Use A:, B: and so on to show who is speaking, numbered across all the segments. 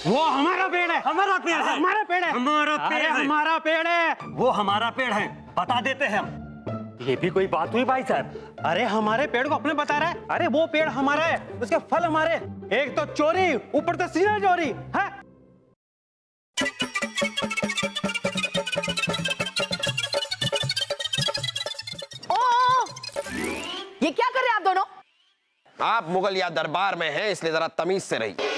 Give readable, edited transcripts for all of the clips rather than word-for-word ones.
A: वो हमारा पेड़ है।
B: हमारा पेड़ है।
A: हमारा पेड़ है।
B: हमारा पेड़ है।
A: हमारा पेड़ है।
B: वो हमारा पेड़ है, बता देते हैं हम। ये भी कोई बात हुई भाई साहब?
A: अरे हमारे पेड़ को अपने बता रहा है। अरे वो पेड़ हमारा है, उसके फल हमारे। एक तो चोरी, ऊपर तो सीना चोरी है।
C: ये क्या कर रहे हैं आप दोनों?
D: आप मुगलिया दरबार में हैं, इसलिए जरा तमीज से रहिए।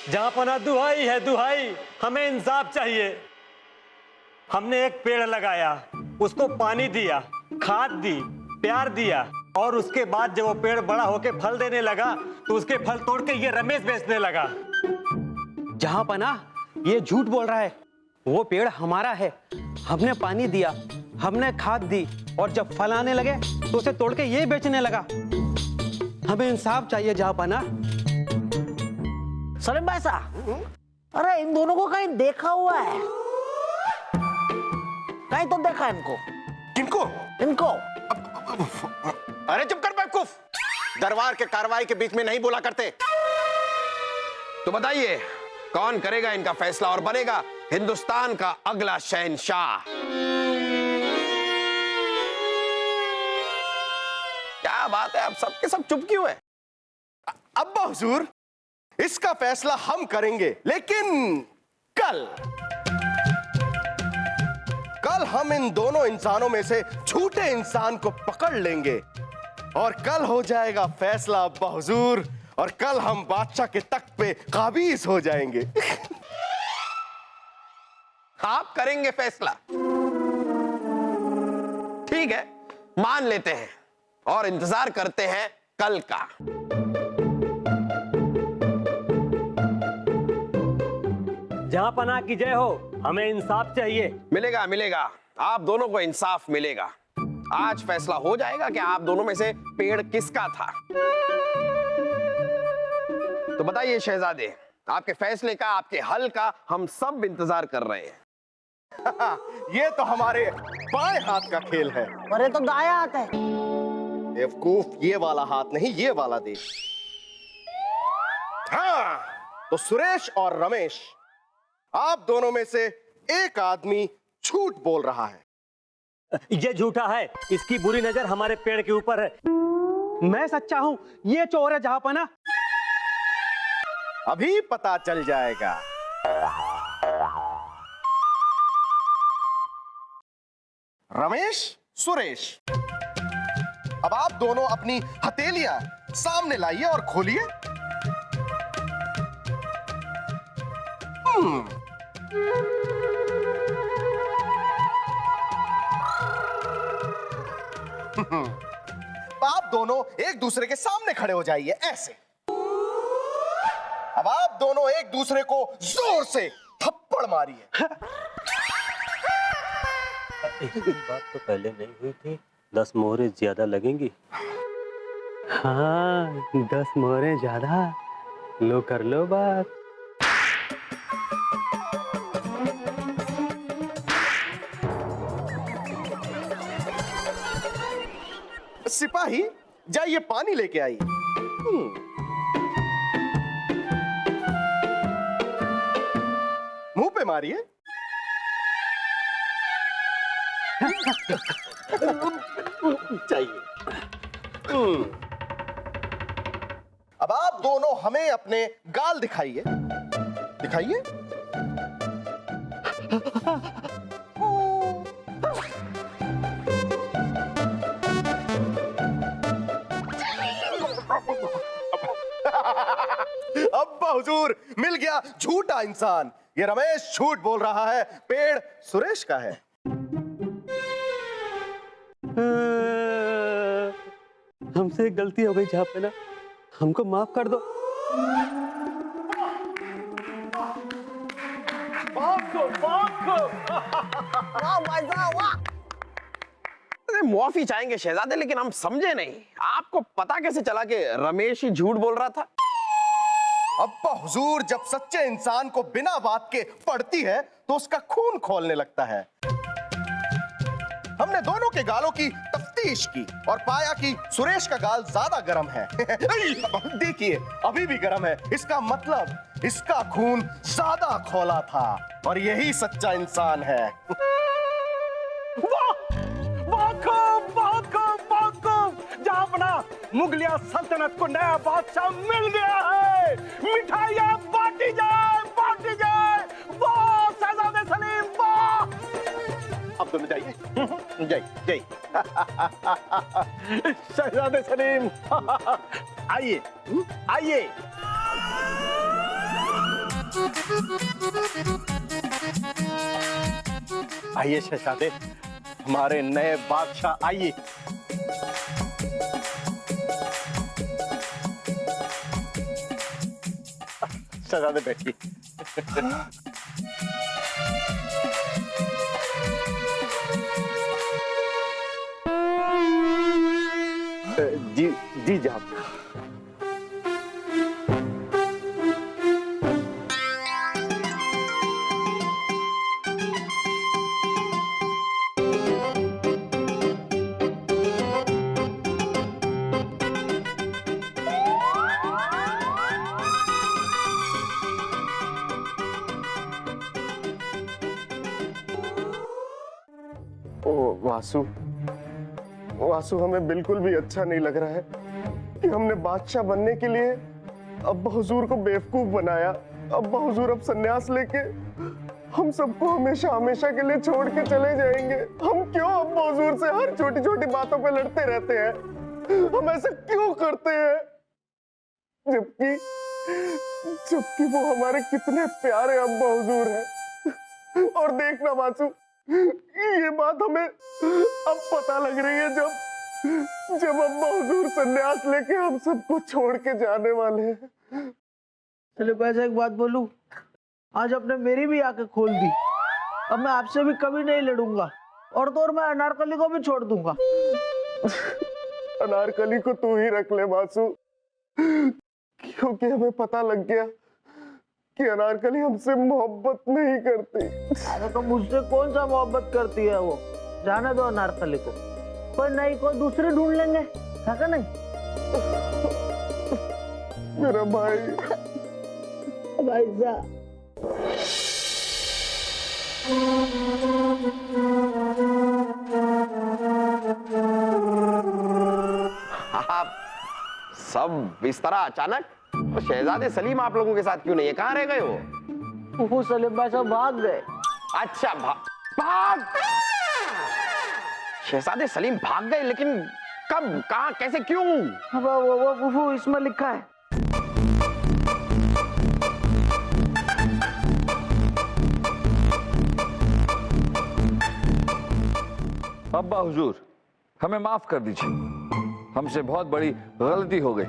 B: जहांपना दुहाई है दुहाई, हमें इंसाफ चाहिए। हमने एक पेड़ लगाया, उसको पानी दिया, खाद दी, प्यार दिया, और उसके बाद जब वो पेड़ बड़ा होके फल देने लगा तो उसके फल तोड़ के ये रमेश बेचने लगा।
A: जहां पना ये झूठ बोल रहा है। वो पेड़ हमारा है, हमने पानी दिया, हमने खाद दी, और जब फल आने लगे तो उसे तोड़ के ये बेचने लगा। हमें इंसाफ चाहिए जहां पना।
C: सलीम भाई साहब, अरे इन दोनों को कहीं देखा हुआ है? कहीं तो देखा है इनको।
D: किनको?
C: इनको।
D: अरे चुप कर बेवकूफ, दरबार के कार्रवाई के बीच में नहीं बोला करते। तो बताइए, कौन करेगा इनका फैसला और बनेगा हिंदुस्तान का अगला शहंशाह? क्या बात है, आप सबके सब चुप क्यों है?
E: अब्बा हुजूर, इसका फैसला हम करेंगे, लेकिन कल हम इन दोनों इंसानों में से झूठे इंसान को पकड़ लेंगे और कल हो जाएगा फैसला अब्बा हुजूर, और कल हम बादशाह के तख्त पे काबिज हो जाएंगे।
D: आप करेंगे फैसला? ठीक है, मान लेते हैं और इंतजार करते हैं कल का।
B: जहां पना की जय हो, हमें इंसाफ चाहिए।
D: मिलेगा मिलेगा, आप दोनों को इंसाफ मिलेगा। आज फैसला हो जाएगा कि आप दोनों में से पेड़ किसका था। तो बताइए शहजादे, आपके फैसले का, आपके हल का हम सब इंतजार कर रहे हैं।
E: ये तो हमारे बाएं हाथ का खेल है।
C: अरे तो दाया हाथ है।
E: बेवकूफ, ये वाला हाथ नहीं, ये वाला दे। हाँ, तो सुरेश और रमेश, आप दोनों में से एक आदमी झूठ बोल रहा है।
B: ये झूठा है, इसकी बुरी नजर हमारे पेड़ के ऊपर है।
A: मैं सच्चा हूं, ये चोर है जहां पना।
E: अभी पता चल जाएगा। रमेश, सुरेश, अब आप दोनों अपनी हथेलियां सामने लाइए और खोलिए। आप दोनों एक दूसरे के सामने खड़े हो जाइए, ऐसे। अब आप दोनों एक दूसरे को जोर से थप्पड़ मारिए।
B: बात तो पहले नहीं हुई थी, 10 मोहरें ज्यादा लगेंगी।
A: हाँ, 10 मोहरें ज्यादा। लो कर लो बात।
E: सिपाही, जाइए पानी लेके आइए। मुंह पे मारिए। चाहिए। अब आप दोनों हमें अपने गाल दिखाइए। दिखाइए। अब्बा हुजूर, मिल गया झूठा इंसान। ये रमेश झूठ बोल रहा है, पेड़ सुरेश का है।
A: हमसे गलती हो गई जहां पे ना, हमको माफ कर दो।
C: वाह भाई साहब, वाह।
D: माफी चाहेंगे शहजादे, लेकिन हम समझे नहीं, आपको पता कैसे चला कि रमेश ही झूठ बोल रहा था?
E: अब्बा हुजूर, जब सच्चे इंसान को बिना बात के पड़ती है तो उसका खून खौलने लगता है। हमने दोनों के गालों की तफ्तीश सतीश की और पाया कि सुरेश का गाल ज्यादा गर्म है। देखिए अभी भी गर्म है, इसका मतलब इसका खून ज्यादा खौला था और यही सच्चा इंसान है।
B: अपना मुगलिया सल्तनत को नया बादशाह मिल गया है। मिठाइयाँ बांटी जाए, बांटी जाए। वाह शहजादे सलीम, वाह।
E: अब तुम जाइए, जय जय।
B: शहजादे सलीम आइए, आइए। आइए शहजादे, हमारे नए बादशाह आइए। शहजादे बैठिए। जी जी जनाब।
E: वासु, वासु हमें बिल्कुल भी अच्छा नहीं लग रहा है कि हमने बादशाह बनने के लिए अब्बा हुजूर को बेवकूफ बनाया। अब्बा हुजूर अब संन्यास लेके हम सबको हमेशा हमेशा के लिए छोड़ के चले जाएंगे। हम क्यों अब्बा हुजूर से हर छोटी छोटी बातों पे लड़ते रहते हैं? हम ऐसा क्यों करते हैं? जबकि वो हमारे कितने प्यारे अब्बा हुजूर हैं। और देखना वासु, ये बात हमें अब पता लग रही है जब अब्बा हुजूर संन्यास लेके हम सबको छोड़ के जाने वाले हैं।
C: चलो वैसे एक बात बोलूं, आज आपने मेरी भी आंखें खोल दी। अब मैं आपसे भी कभी नहीं लड़ूंगा और तो और मैं अनारकली को भी छोड़ दूंगा।
E: अनारकली को तू ही रख ले वासु, क्योंकि हमें पता लग गया कि अनारकली हमसे मोहब्बत नहीं करती।
C: अरे तो मुझसे कौन सा मोहब्बत करती है वो? जाने दो अनारकली को, कोई नई को दूसरी ढूंढ लेंगे, है का नहीं?
E: मेरा भाई,
C: भाई साहब।
D: आप सब इस तरह अचानक? तो शहजादे सलीम आप लोगों के साथ क्यों नहीं है? कहाँ रह गए हो?
C: वो सलीम भाई साहब भाग गए।
D: अच्छा भाग? शहजादे सलीम भाग गए, लेकिन कब, कहाँ, कैसे, क्यों?
C: वो इसमें लिखा है।
F: अब्बा हुजूर, हमें माफ कर दीजिए, हमसे बहुत बड़ी गलती हो गई।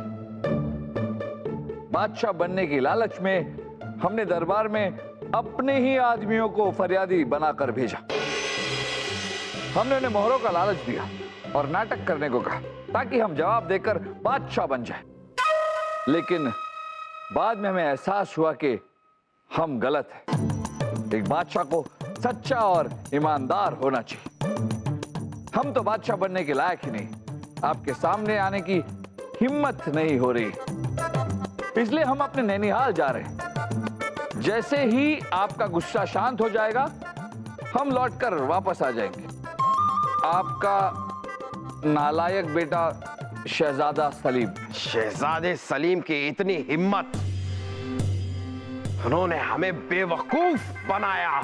F: बादशाह बनने की लालच में हमने दरबार में अपने ही आदमियों को फरियादी बनाकर भेजा। हमने उन्हें मोहरों का लालच दिया और नाटक करने को कहा ताकि हम जवाब देकर बादशाह बन जाएं। लेकिन बाद में हमें एहसास हुआ कि हम गलत हैं। एक बादशाह को सच्चा और ईमानदार होना चाहिए। हम तो बादशाह बनने के लायक ही नहीं, आपके सामने आने की हिम्मत नहीं हो रही, इसलिए हम अपने नैनीहाल जा रहे हैं। जैसे ही आपका गुस्सा शांत हो जाएगा, हम लौटकर वापस आ जाएंगे। आपका नालायक बेटा शहजादा सलीम।
D: शहजादे सलीम की इतनी हिम्मत, उन्होंने हमें बेवकूफ बनाया।